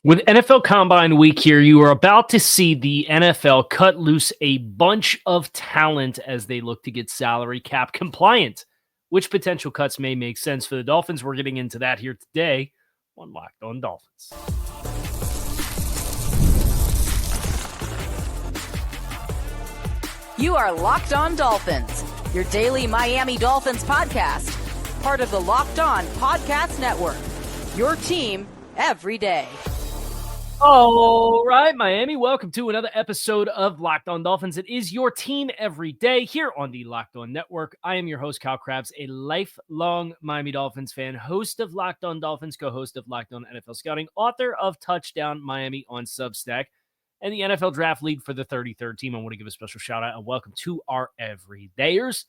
With NFL Combine Week here, you are about to see the NFL cut loose a bunch of talent as they look to get salary cap compliant. Which potential cuts may make sense for the Dolphins? We're getting into that here today on Locked On Dolphins. You are Locked On Dolphins, your daily Miami Dolphins podcast, part of the Locked On Podcast Network, your team every day. All right, Miami, welcome to another episode of Locked On Dolphins. It is your team every day here on the Locked On Network. I am your host, Kyle Krabs, a lifelong Miami Dolphins fan, host of Locked On Dolphins, co-host of Locked On NFL Scouting, author of Touchdown Miami on Substack, and the NFL Draft Lead for the 33rd team. I want to give a special shout out and welcome to our everydayers,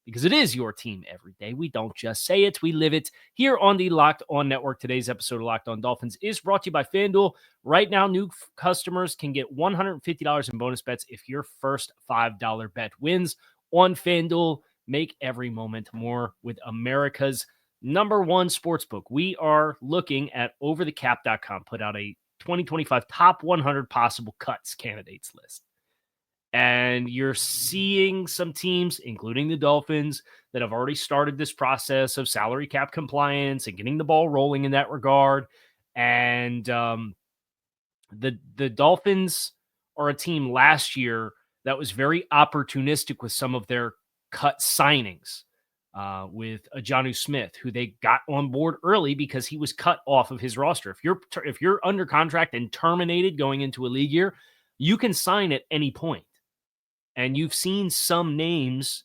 because it is your team every day. We don't just say it, we live it here on the Locked On Network. Today's episode of Locked On Dolphins is brought to you by FanDuel. Right now, new customers can get $150 in bonus bets if your first $5 bet wins on FanDuel. Make every moment more with America's #1 sportsbook. We are looking at overthecap.com, put out a 2025 top 100 possible cuts candidates list. And you're seeing some teams, including the Dolphins, that have already started this process of salary cap compliance and getting the ball rolling in that regard. And the Dolphins are a team last year that was very opportunistic with some of their cut signings, with a Jonnu Smith, who they got on board early because he was cut off of his roster. If you're under contract and terminated going into a league year, you can sign at any point. And you've seen some names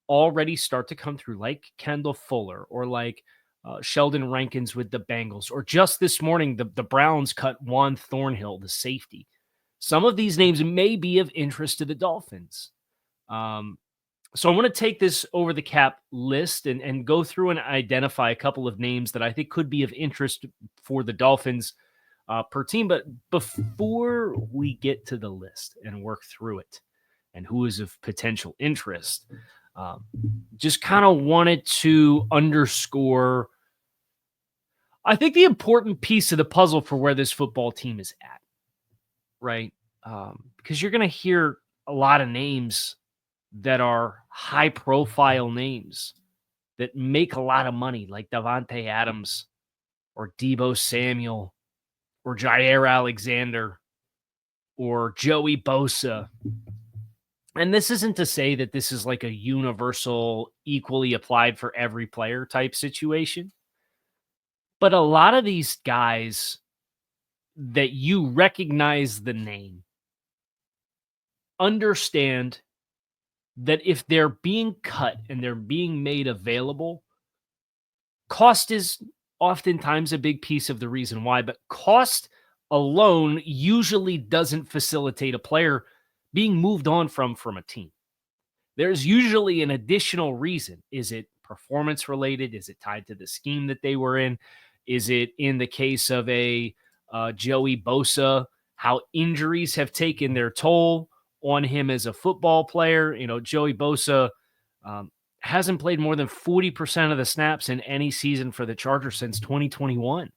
already start to come through, like Kendall Fuller or like Sheldon Rankins with the Bengals, or just this morning, the Browns cut Juan Thornhill, the safety. Some of these names may be of interest to the Dolphins. So I want to take this over the cap list and go through and identify a couple of names that I think could be of interest for the Dolphins per team. But before we get to the list and work through it and who is of potential interest, just kind of wanted to underscore, I think, the important piece of the puzzle for where this football team is at, right? Because you're going to hear a lot of names that are high-profile names that make a lot of money, like Davante Adams or Deebo Samuel or Jair Alexander or Joey Bosa. And this isn't to say that this is like a universal, equally applied for every player type situation. But a lot of these guys that you recognize the name understand that if they're being cut and they're being made available, cost is oftentimes a big piece of the reason why, but cost alone usually doesn't facilitate a player being moved on from a team. There's usually an additional reason. Is it performance related? Is it tied to the scheme that they were in? Is it, in the case of a Joey Bosa, how injuries have taken their toll on him as a football player? You know, Joey Bosa hasn't played more than 40% of the snaps in any season for the Chargers since 2021.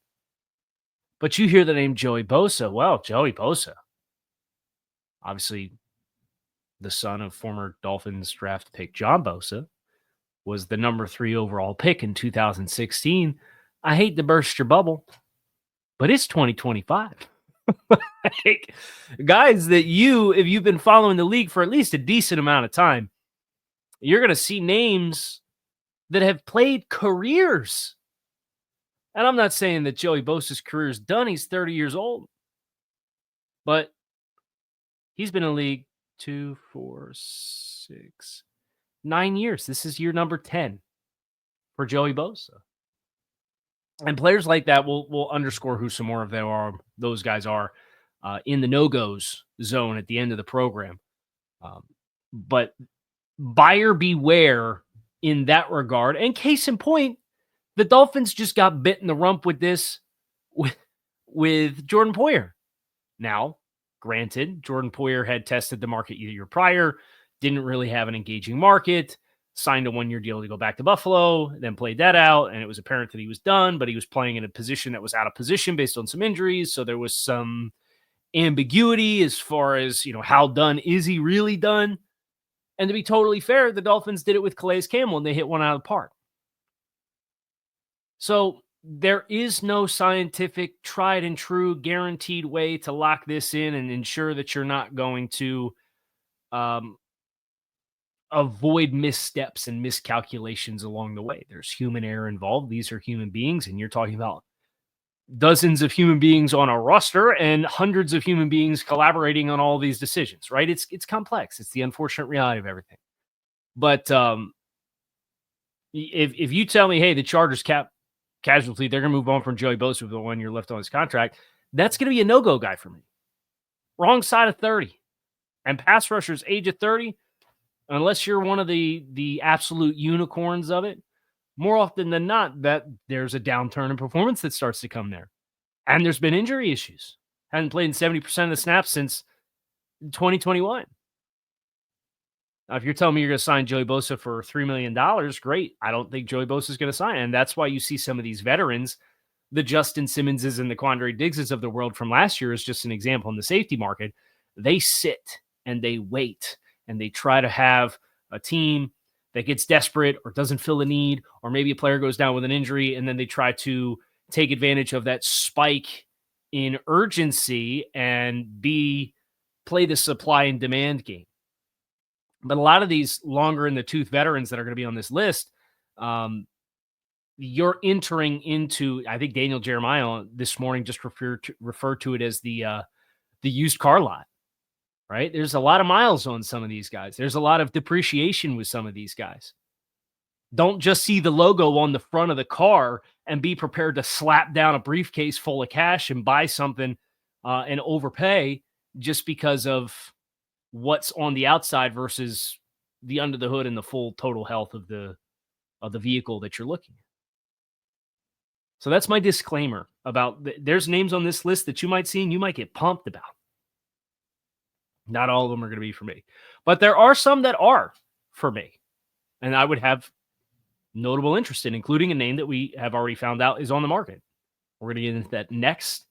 But you hear the name Joey Bosa. Well, Joey Bosa, obviously the son of former Dolphins draft pick John Bosa, was the number 3 overall pick in 2016. I hate to burst your bubble, but it's 2025. Like, guys, that if you've been following the league for at least a decent amount of time, you're going to see names that have played careers. And I'm not saying that Joey Bosa's career is done. He's 30 years old. But he's been in the league 2, 4, 6, 9 years. This is year number 10 for Joey Bosa. And players like that will underscore who some more of them are. Those guys are in the no-goes zone at the end of the program. But buyer beware in that regard. And case in point, the Dolphins just got bit in the rump with this with Jordan Poyer. Now, granted, Jordan Poyer had tested the market a year prior, didn't really have an engaging market. signed a 1-year deal to go back to Buffalo, then played that out, and it was apparent that he was done, but he was playing in a position that was out of position based on some injuries, so there was some ambiguity as far as, how done is he really done? And to be totally fair, the Dolphins did it with Calais Campbell, and they hit one out of the park. So there is no scientific, tried and true, guaranteed way to lock this in and ensure that you're not going to avoid missteps and miscalculations along the way. There's human error involved. These are human beings, and you're talking about dozens of human beings on a roster and hundreds of human beings collaborating on all these decisions, right? It's complex. It's the unfortunate reality of everything. But if you tell me, hey, the Chargers casualty, they're going to move on from Joey Bosa with the 1 year left on his contract, that's going to be a no-go guy for me. Wrong side of 30. And pass rushers age of 30, unless you're one of the absolute unicorns of it, more often than not, that there's a downturn in performance that starts to come there. And there's been injury issues. Hadn't played in 70% of the snaps since 2021. Now, if you're telling me you're going to sign Joey Bosa for $3 million, great. I don't think Joey Bosa is going to sign. And that's why you see some of these veterans, the Justin Simmonses and the Quandre Diggses of the world from last year is just an example in the safety market. They sit and they wait and they try to have a team that gets desperate or doesn't fill a need, or maybe a player goes down with an injury, and then they try to take advantage of that spike in urgency and play the supply and demand game. But a lot of these longer in the tooth veterans that are going to be on this list, you're entering into, I think Daniel Jeremiah this morning just referred to it as the used car lot. Right? There's a lot of miles on some of these guys. There's a lot of depreciation with some of these guys. Don't just see the logo on the front of the car and be prepared to slap down a briefcase full of cash and buy something and overpay just because of what's on the outside versus the under the hood and the full total health of the vehicle that you're looking at. So that's my disclaimer about there's names on this list that you might see and you might get pumped about. Not all of them are going to be for me. But there are some that are for me. And I would have notable interest in, including a name that we have already found out is on the market. We're going to get into that next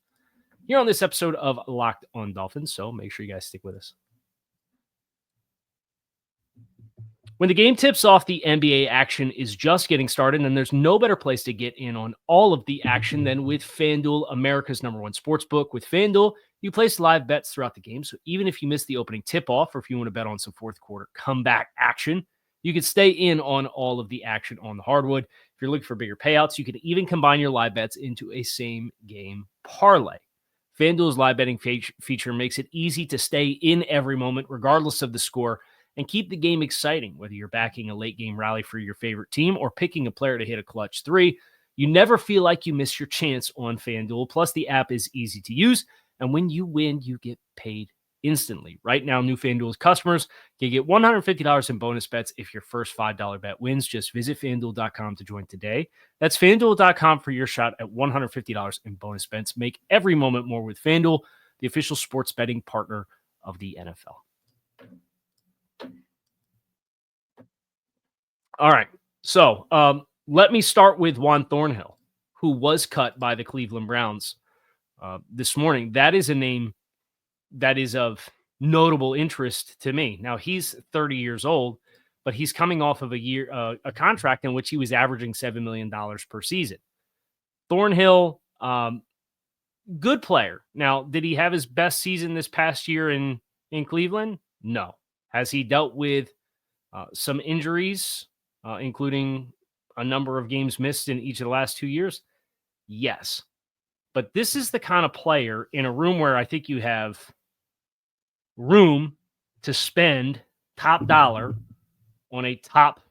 here on this episode of Locked on Dolphins. So make sure you guys stick with us. When the game tips off, the NBA action is just getting started, and there's no better place to get in on all of the action than with FanDuel, America's #1 sportsbook. With FanDuel, you place live bets throughout the game, so even if you miss the opening tip-off or if you want to bet on some fourth quarter comeback action, you can stay in on all of the action on the hardwood. If you're looking for bigger payouts, you can even combine your live bets into a same-game parlay. FanDuel's live betting feature makes it easy to stay in every moment, regardless of the score, and keep the game exciting. Whether you're backing a late game rally for your favorite team or picking a player to hit a clutch three, you never feel like you miss your chance on FanDuel. Plus, the app is easy to use, and when you win, you get paid instantly. Right now, new FanDuel customers can get $150 in bonus bets if your first $5 bet wins. Just visit FanDuel.com to join today. That's FanDuel.com for your shot at $150 in bonus bets. Make every moment more with FanDuel, the official sports betting partner of the NFL. All right, so let me start with Juan Thornhill, who was cut by the Cleveland Browns this morning. That is a name that is of notable interest to me. Now, he's 30 years old, but he's coming off of a contract in which he was averaging $7 million per season. Thornhill, good player. Now, did he have his best season this past year in Cleveland? No. Has he dealt with some injuries, including a number of games missed in each of the last 2 years? Yes. But this is the kind of player in a room where I think you have room to spend top dollar on a top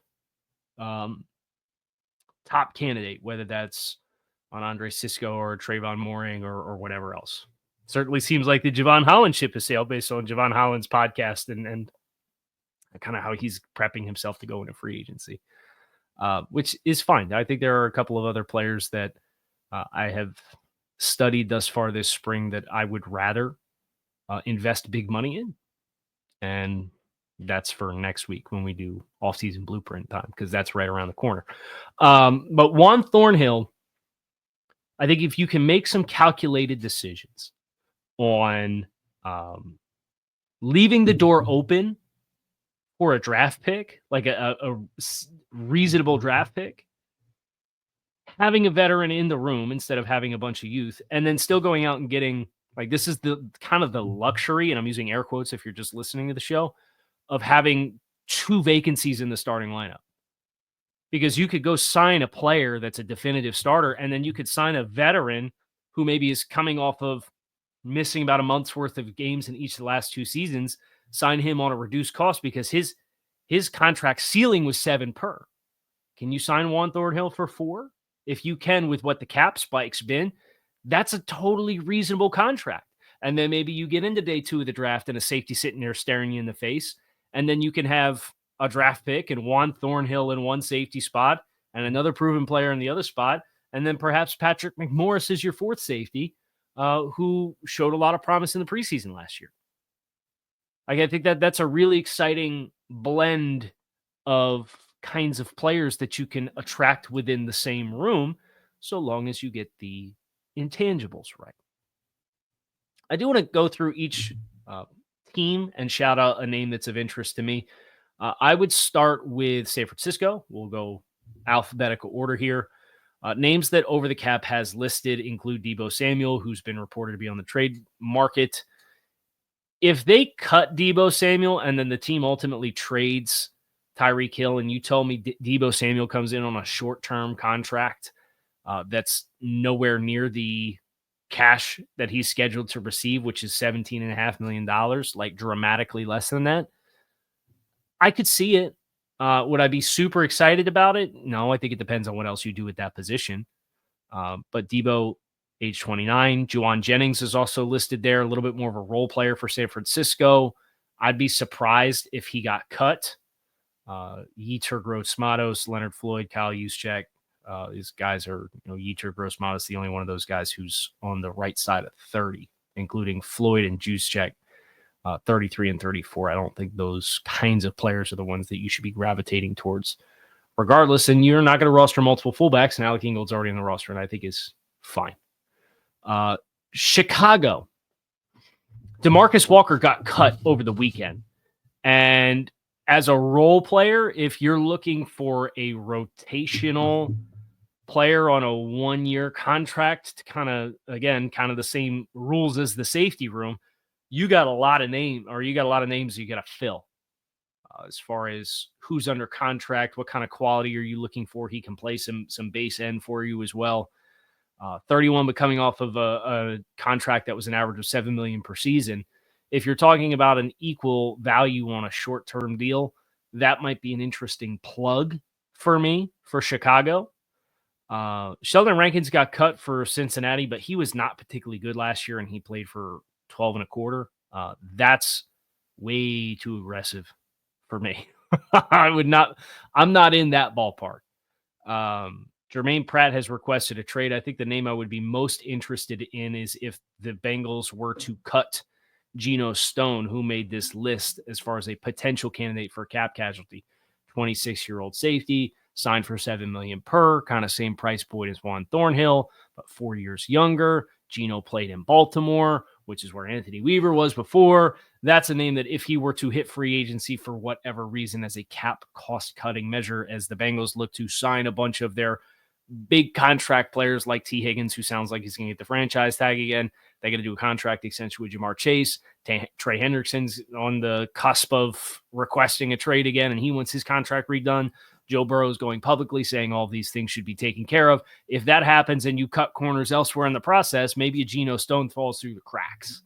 candidate, whether that's on Andre Sisco or Trayvon Moring or whatever else. Certainly seems like the Javon Holland ship has sailed based on Javon Holland's podcast and kind of how he's prepping himself to go into free agency, which is fine. I think there are a couple of other players that I have studied thus far this spring that I would rather invest big money in. And That's for next week when we do off-season blueprint time, because that's right around the corner. But Juan Thornhill, I think if you can make some calculated decisions on leaving the door open for a draft pick, like a reasonable draft pick, having a veteran in the room instead of having a bunch of youth, and then still going out and getting, like, this is the kind of the luxury, and I'm using air quotes if you're just listening to the show, of having 2 vacancies in the starting lineup. Because you could go sign a player that's a definitive starter, and then you could sign a veteran who maybe is coming off of missing about a month's worth of games in each of the last 2 seasons, sign him on a reduced cost because his contract ceiling was 7 per. Can you sign Juan Thornhill for 4? If you can, with what the cap spike's been, that's a totally reasonable contract. And then maybe you get into day 2 of the draft and a safety sitting there staring you in the face, and then you can have a draft pick and Juan Thornhill in one safety spot and another proven player in the other spot, and then perhaps Patrick McMorris is your 4th safety, who showed a lot of promise in the preseason last year. I think that's a really exciting blend of kinds of players that you can attract within the same room, so long as you get the intangibles right. I do want to go through each team and shout out a name that's of interest to me. I would start with San Francisco. We'll go alphabetical order here. Names that Over the Cap has listed include Deebo Samuel, who's been reported to be on the trade market. If they cut Deebo Samuel and then the team ultimately trades Tyreek Hill, and you told me Deebo Samuel comes in on a short-term contract that's nowhere near the cash that he's scheduled to receive, which is $17.5 million, like dramatically less than that, I could see it. Would I be super excited about it? No, I think it depends on what else you do at that position. But Deebo, age 29. Juwan Jennings is also listed there, a little bit more of a role player for San Francisco. I'd be surprised if he got cut. Yetur Gross-Matos, Leonard Floyd, Kyle Juszczyk. These guys are, Yetur Gross-Matos, the only one of those guys who's on the right side of 30, including Floyd and Juszczyk, 33 and 34. I don't think those kinds of players are the ones that you should be gravitating towards regardless. And you're not going to roster multiple fullbacks, and Alec Ingold's already on the roster, and I think is fine. Chicago. DeMarcus Walker got cut over the weekend. And as a role player, if you're looking for a rotational player on a 1-year contract to kind of the same rules as the safety room, you got a lot of names you got to fill. As far as who's under contract, what kind of quality are you looking for? He can play some base end for you as well. 31, but coming off of a contract that was an average of $7 million per season. If you're talking about an equal value on a short-term deal, that might be an interesting plug for me for Chicago. Sheldon Rankins got cut for Cincinnati, but he was not particularly good last year, and he played for 12 and a quarter. That's way too aggressive for me. I'm not in that ballpark. Jermaine Pratt has requested a trade. I think the name I would be most interested in is if the Bengals were to cut Geno Stone, who made this list as far as a potential candidate for a cap casualty. 26-year-old safety, signed for $7 million per, kind of same price point as Juan Thornhill, but 4 years younger. Geno played in Baltimore, which is where Anthony Weaver was before. That's a name that if he were to hit free agency for whatever reason as a cap cost-cutting measure, as the Bengals look to sign a bunch of their big contract players like T. Higgins, who sounds like he's going to get the franchise tag again. They got to do a contract extension with Jamar Chase. Trey Hendrickson's on the cusp of requesting a trade again, and he wants his contract redone. Joe Burrow's going publicly saying all these things should be taken care of. If that happens and you cut corners elsewhere in the process, maybe a Geno Stone falls through the cracks.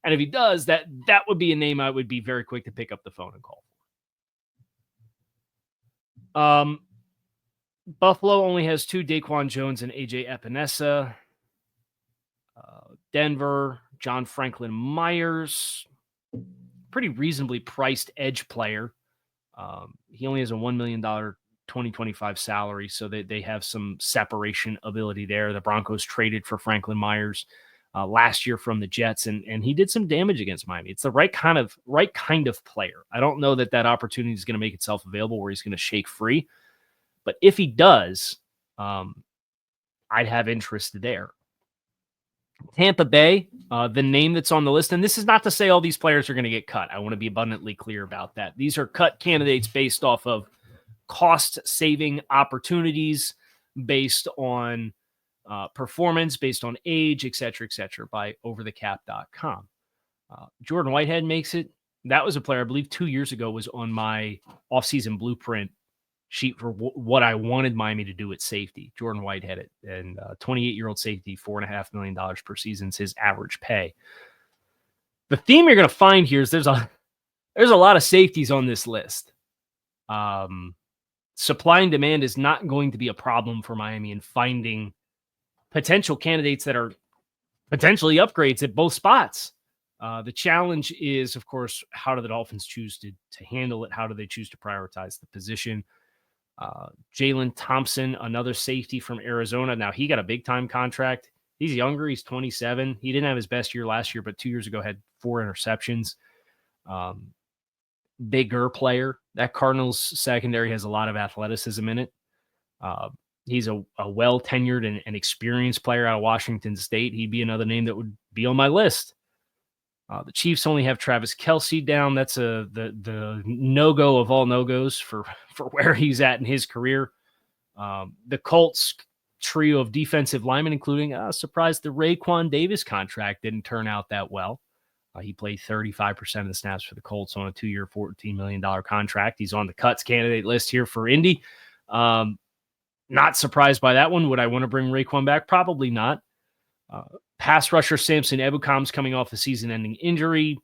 And if he does, that would be a name I would be very quick to pick up the phone and call. Buffalo only has 2, Daquan Jones and AJ Epinesa. Denver, John Franklin Myers, pretty reasonably priced edge player. He only has a $1 million 2025 salary, so they have some separation ability there. The Broncos traded for Franklin Myers last year from the Jets, and he did some damage against Miami. It's the right kind of player. I don't know that opportunity is going to make itself available where he's going to shake free, but if he does, I'd have interest there. Tampa Bay, the name that's on the list, and this is not to say all these players are going to get cut. I want to be abundantly clear about that. These are cut candidates based off of cost-saving opportunities, based on performance, based on age, et cetera, by overthecap.com. Jordan Whitehead makes it. That was a player, I believe 2 years ago, was on my offseason blueprint sheet for what I wanted Miami to do at safety. Jordan Whitehead, and 28-year-old safety, $4.5 million per season is his average pay. The theme you're going to find here is there's a lot of safeties on this list. Supply and demand is not going to be a problem for Miami in finding potential candidates that are potentially upgrades at both spots. The challenge is, of course, how do the Dolphins choose to handle it? How do they choose to prioritize the position? Jalen Thompson, another safety from Arizona. Now, he got a big-time contract. He's younger. He's 27. He didn't have his best year last year, but 2 years ago had 4 interceptions. Bigger player. That Cardinals secondary has a lot of athleticism in it. He's a well-tenured and experienced player out of Washington State. He'd be another name that would be on my list. The Chiefs only have Travis Kelce down. That's the no-go of all no-goes for where he's at in his career. The Colts trio of defensive linemen, including surprised the Raekwon Davis contract didn't turn out that well. He played 35% of the snaps for the Colts on a 2-year, $14 million contract. He's on the cuts candidate list here for Indy. Not surprised by that one. Would I want to bring Raekwon back? Probably not. Pass rusher Samson Ebukam's coming off a season-ending injury.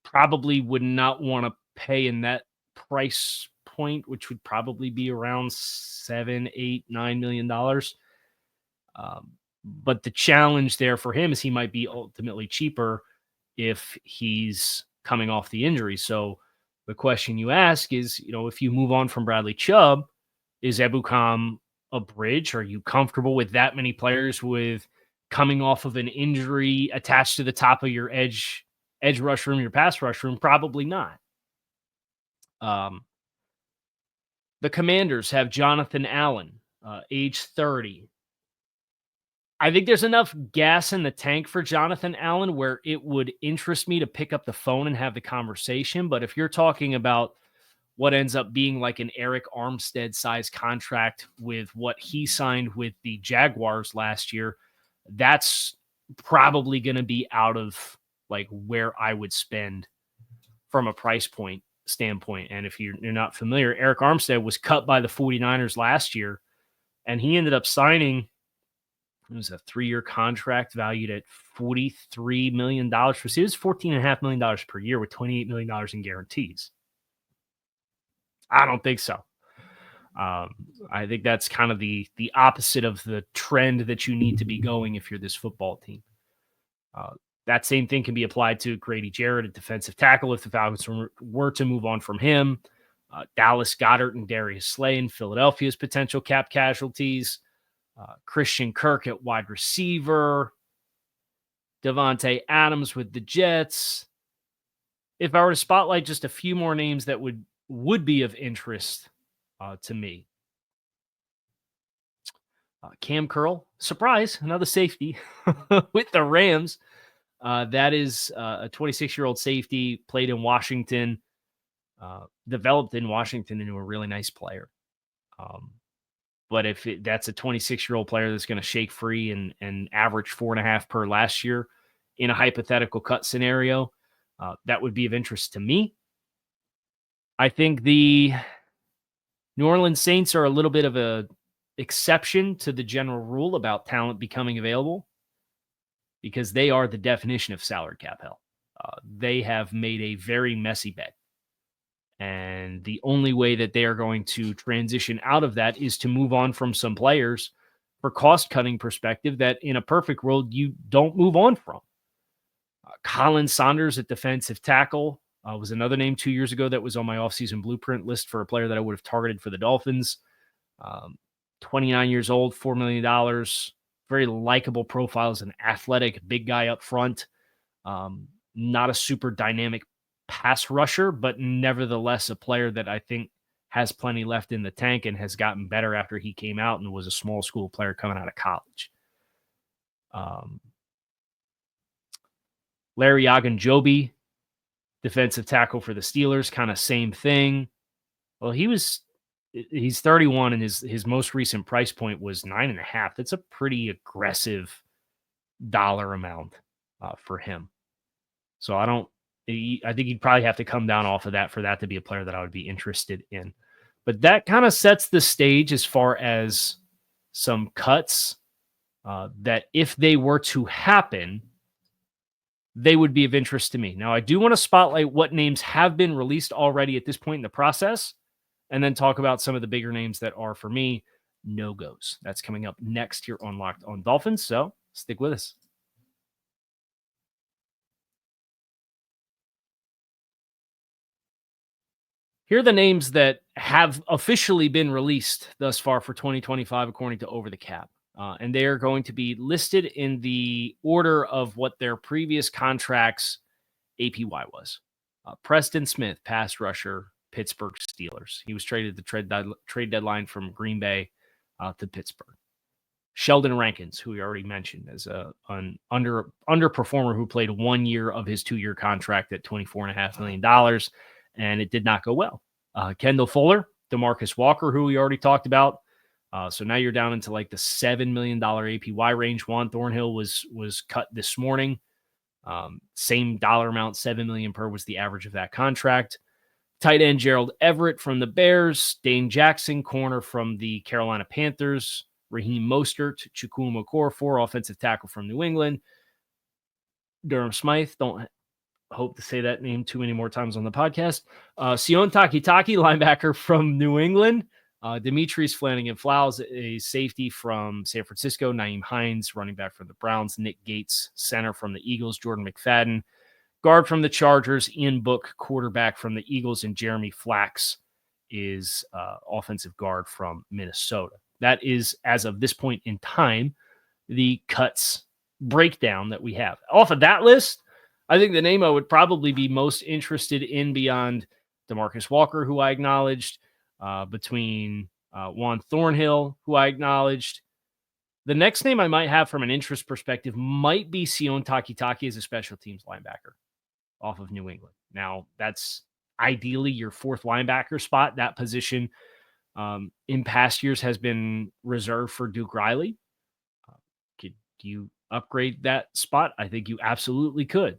Probably would not want to pay in that price point, which would probably be around $7, $8, $9 million. But the challenge there for him is he might be ultimately cheaper if he's coming off the injury. So the question you ask is, if you move on from Bradley Chubb, is Ebukam a bridge? Are you comfortable with that many players with coming off of an injury attached to the top of your edge rush room, your pass rush room? Probably not. The Commanders have Jonathan Allen, age 30. I think there's enough gas in the tank for Jonathan Allen where it would interest me to pick up the phone and have the conversation. But if you're talking about what ends up being like an Eric Armstead size contract with what he signed with the Jaguars last year, that's probably going to be out of like where I would spend from a price point standpoint. And if you're not familiar, Eric Armstead was cut by the 49ers last year, and he ended up signing, it was a 3-year contract valued at $43 million. For it was $14.5 million per year with $28 million in guarantees. I don't think so. I think that's kind of the opposite of the trend that you need to be going if you're this football team. That same thing can be applied to Grady Jarrett, a defensive tackle, if the Falcons were to move on from him. Dallas Goedert and Darius Slay in Philadelphia's potential cap casualties. Christian Kirk at wide receiver. Devontae Adams with the Jets. If I were to spotlight just a few more names that would be of interest to me. Cam Curl, surprise, another safety with the Rams. That is a 26-year-old safety, played in Washington, developed in Washington into a really nice player. But if that's a 26-year-old player that's going to shake free and average 4.5 per last year in a hypothetical cut scenario, that would be of interest to me. I think the New Orleans Saints are a little bit of a exception to the general rule about talent becoming available because they are the definition of salary cap hell. They have made a very messy bet. And the only way that they are going to transition out of that is to move on from some players for cost-cutting perspective that in a perfect world you don't move on from. Colin Saunders at defensive tackle was another name 2 years ago that was on my offseason blueprint list for a player that I would have targeted for the Dolphins. 29 years old, $4 million very likable profile as an athletic big guy up front. Not a super dynamic pass rusher, but nevertheless a player that I think has plenty left in the tank and has gotten better after he came out and was a small school player coming out of college. Larry Ogunjobi, defensive tackle for the Steelers, kind of same thing. Well, he's 31 and his most recent price point was 9.5. That's a pretty aggressive dollar amount for him. So I think he'd probably have to come down off of that for that to be a player that I would be interested in. But that kind of sets the stage as far as some cuts that if they were to happen, they would be of interest to me. Now, I do want to spotlight what names have been released already at this point in the process, and then talk about some of the bigger names that are, for me, no-goes. That's coming up next here on Locked on Dolphins, so stick with us. Here are the names that have officially been released thus far for 2025, according to Over the Cap. And they are going to be listed in the order of what their previous contracts APY was. Preston Smith, pass rusher, Pittsburgh Steelers. He was traded at the trade deadline from Green Bay to Pittsburgh. Sheldon Rankins, who we already mentioned as an underperformer who played 1 year of his 2-year contract at $24.5 million, and it did not go well. Kendall Fuller, DeMarcus Walker, who we already talked about. So now you're down into like the $7 million APY range. Juan Thornhill was cut this morning. Same dollar amount, $7 million per was the average of that contract. Tight end Gerald Everett from the Bears, Dane Jackson, corner from the Carolina Panthers, Raheem Mostert, Chukwuma Okorafor, offensive tackle from New England, Durham Smythe, don't hope to say that name too many more times on the podcast, Sion Takitaki, linebacker from New England, Demetrius Flanagan-Flowers, a safety from San Francisco, Naeem Hines, running back from the Browns, Nick Gates, center from the Eagles, Jordan McFadden, guard from the Chargers, Ian Book, quarterback from the Eagles, and Jeremy Flax is offensive guard from Minnesota. That is, as of this point in time, the cuts breakdown that we have. Off of that list, I think the name I would probably be most interested in beyond DeMarcus Walker, who I acknowledged, between Juan Thornhill, who I acknowledged. The next name I might have from an interest perspective might be Sion Takitaki as a special teams linebacker off of New England. Now, that's ideally your fourth linebacker spot. That position in past years has been reserved for Duke Riley. Could you upgrade that spot? I think you absolutely could.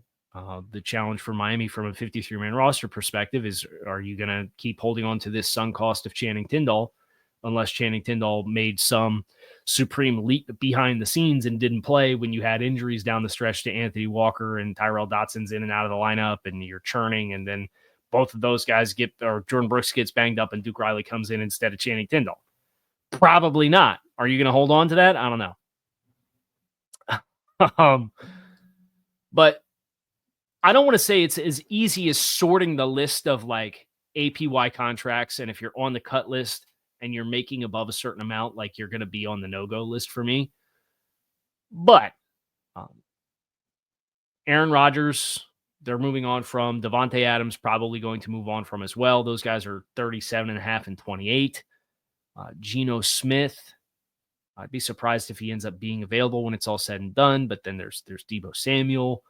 The challenge for Miami from a 53-man roster perspective is, are you going to keep holding on to this sunk cost of Channing Tindall unless Channing Tindall made some supreme leap behind the scenes and didn't play when you had injuries down the stretch to Anthony Walker and Tyrell Dotson's in and out of the lineup and you're churning, and then both of those guys or Jordan Brooks gets banged up and Duke Riley comes in instead of Channing Tindall? Probably not. Are you going to hold on to that? I don't know. But I don't want to say it's as easy as sorting the list of like APY contracts. And if you're on the cut list and you're making above a certain amount, like you're going to be on the no-go list for me. But Aaron Rodgers, they're moving on from. Devontae Adams probably going to move on from as well. Those guys are 37.5 and 28. Geno Smith, I'd be surprised if he ends up being available when it's all said and done. But then there's Deebo Samuel.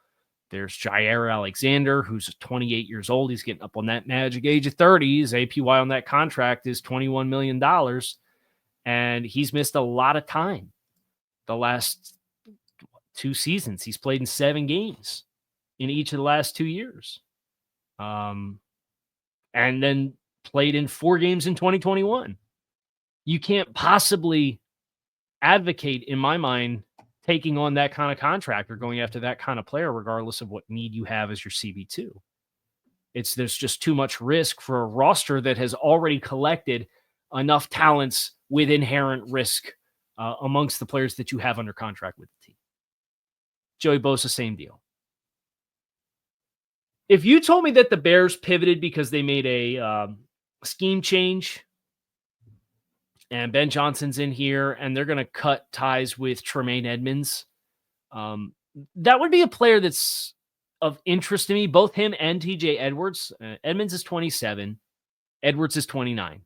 There's Jair Alexander, who's 28 years old. He's getting up on that magic age of 30. His APY on that contract is $21 million. And he's missed a lot of time. The last 2 seasons, he's played in 7 games in each of the last 2 years. And then played in 4 games in 2021. You can't possibly advocate, in my mind, taking on that kind of contract or going after that kind of player, regardless of what need you have as your CB2. There's just too much risk for a roster that has already collected enough talents with inherent risk amongst the players that you have under contract with the team. Joey Bosa, same deal. If you told me that the Bears pivoted because they made a scheme change And Ben Johnson's in here, and they're going to cut ties with Tremaine Edmunds. That would be a player that's of interest to me, both him and TJ Edwards. Edmunds is 27. Edwards is 29.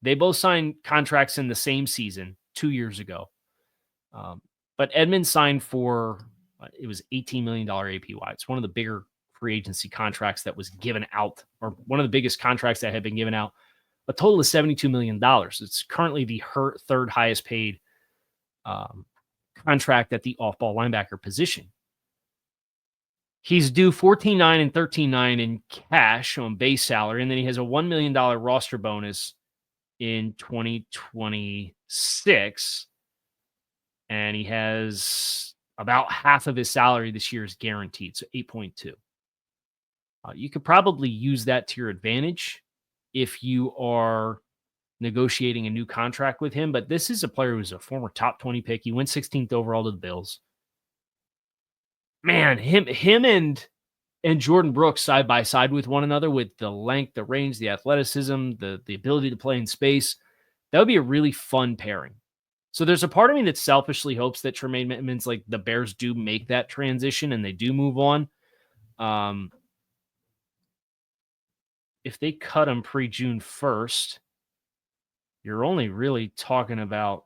They both signed contracts in the same season 2 years ago. But Edmunds signed for, it was $18 million APY. It's one of the bigger free agency contracts that was given out, or one of the biggest contracts that had been given out. A total of $72 million. It's currently the third highest paid contract at the off-ball linebacker position. He's due $14.9 and $13.9 in cash on base salary, and then he has a $1 million roster bonus in 2026, and he has about half of his salary this year is guaranteed, so 8.2. You could probably use that to your advantage if you are negotiating a new contract with him, but this is a player who's a former top 20 pick. He went 16th overall to the Bills. Man, him and Jordan Brooks side by side with one another, with the length, the range, the athleticism, the ability to play in space, that would be a really fun pairing. So there's a part of me that selfishly hopes that Tremaine Edmunds, like the Bears, do make that transition and they do move on. If they cut him pre-June 1st, you're only really talking about,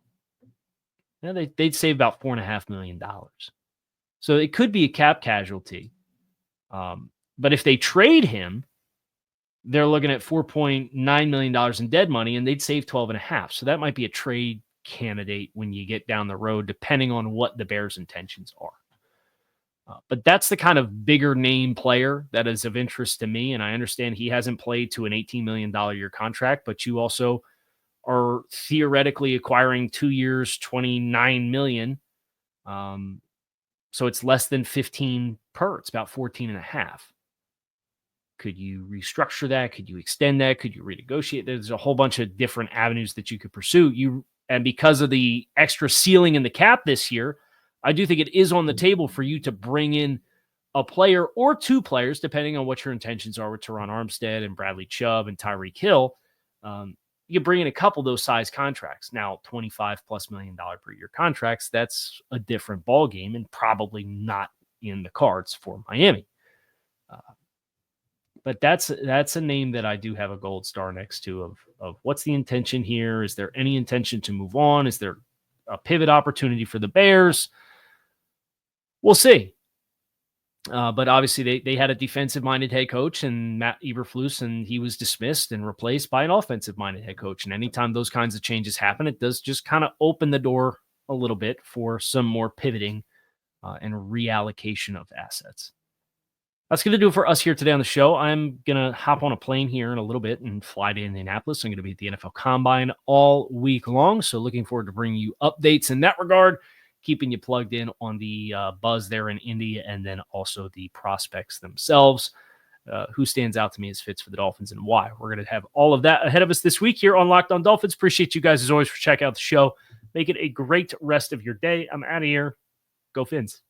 they'd save about $4.5 million. So it could be a cap casualty. But if they trade him, they're looking at $4.9 million in dead money, and they'd save 12.5. So that might be a trade candidate when you get down the road, depending on what the Bears' intentions are. But that's the kind of bigger name player that is of interest to me. And I understand he hasn't played to an $18 million year contract, but you also are theoretically acquiring 2 years, $29 million. So it's less than 15 per. It's about 14.5. Could you restructure that? Could you extend that? Could you renegotiate? There's a whole bunch of different avenues that you could pursue. And because of the extra ceiling in the cap this year, I do think it is on the table for you to bring in a player or two players, depending on what your intentions are with Teron Armstead and Bradley Chubb and Tyreek Hill. You bring in a couple of those size contracts. Now, $25+ million per year contracts, that's a different ballgame and probably not in the cards for Miami. But that's a name that I do have a gold star next to of what's the intention here? Is there any intention to move on? Is there a pivot opportunity for the Bears? We'll see. But obviously they had a defensive-minded head coach and Matt Eberflus, and he was dismissed and replaced by an offensive-minded head coach. And anytime those kinds of changes happen, it does just kind of open the door a little bit for some more pivoting and reallocation of assets. That's going to do it for us here today on the show. I'm going to hop on a plane here in a little bit and fly to Indianapolis. I'm going to be at the NFL Combine all week long, so looking forward to bringing you updates in that regard, keeping you plugged in on the buzz there in Indy, and then also the prospects themselves. Who stands out to me as fits for the Dolphins and why. We're going to have all of that ahead of us this week here on Locked On Dolphins. Appreciate you guys as always for checking out the show. Make it a great rest of your day. I'm out of here. Go Fins.